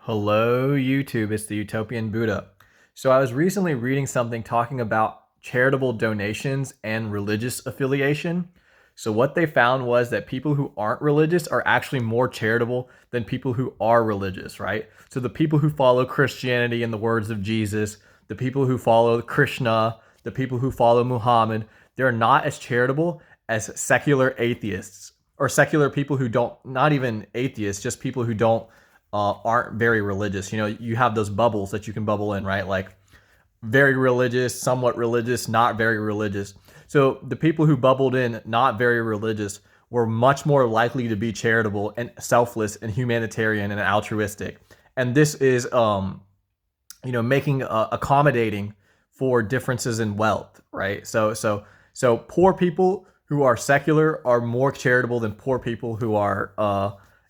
Hello, YouTube. It's the Utopian Buddha. So, I was recently reading something talking about charitable donations and religious affiliation. So, what they found was that people who aren't religious are actually more charitable than people who are religious, right? So, the people who follow Christianity in the words of Jesus, the people who follow Krishna, the people who follow Muhammad, they're not as charitable as secular atheists or secular people who don't, not even atheists, just people who don't aren't very religious. You know, you have those bubbles that you can bubble in, right? Like very religious, somewhat religious, not very religious. So the people who bubbled in not very religious were much more likely to be charitable and selfless and humanitarian and altruistic. And this is, making accommodating for differences in wealth, right? So poor people who are secular are more charitable than poor people who are,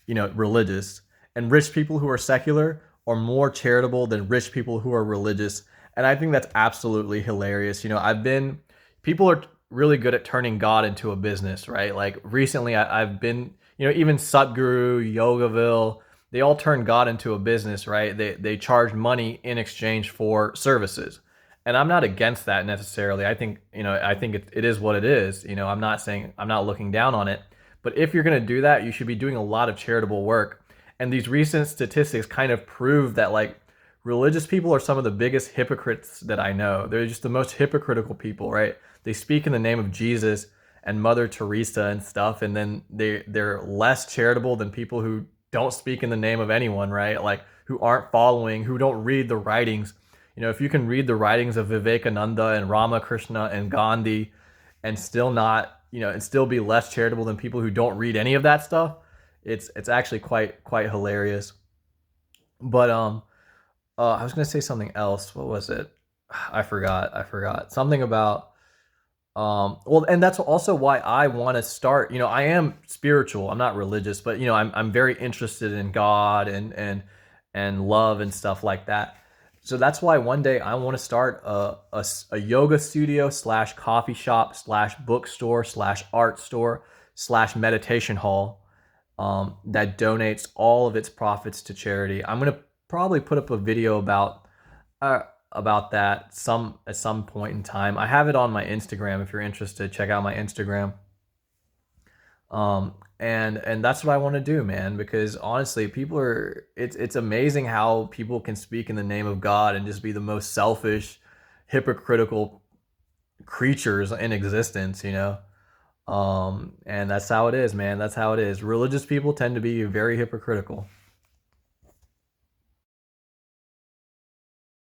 religious, and rich people who are secular are more charitable than rich people who are religious. And I think that's absolutely hilarious. People are really good at turning God into a business, right? Like recently, I've been, even Satguru, Yogaville, they all turn God into a business, right? They charge money in exchange for services. And I'm not against that necessarily. I think it is what it is. I'm not saying I'm not looking down on it. But if you're going to do that, you should be doing a lot of charitable work. And these recent statistics kind of prove that like religious people are some of the biggest hypocrites that I know. They're just the most hypocritical people, right? They speak in the name of Jesus and Mother Teresa and stuff, and then they're less charitable than people who don't speak in the name of anyone, right? Like who aren't following, who don't read the writings. If you can read the writings of Vivekananda and Ramakrishna and Gandhi and still not, and still be less charitable than people who don't read any of that stuff, it's actually quite hilarious. But I was gonna say something else. What was it? I forgot something about well, and that's also why I want to start. I am spiritual. I'm not religious, but I'm very interested in God and love and stuff like that. So that's why one day I want to start a yoga studio slash coffee shop slash bookstore slash art store slash meditation hall that donates all of its profits to charity. I'm gonna probably put up a video uh, about that at some point in time. I have it on my Instagram. If you're interested, check out my Instagram. And that's what I want to do, man. Because honestly, people are. It's amazing how people can speak in the name of God and just be the most selfish, hypocritical creatures in existence. And that's how it is, man. That's how it is. Religious people tend to be very hypocritical.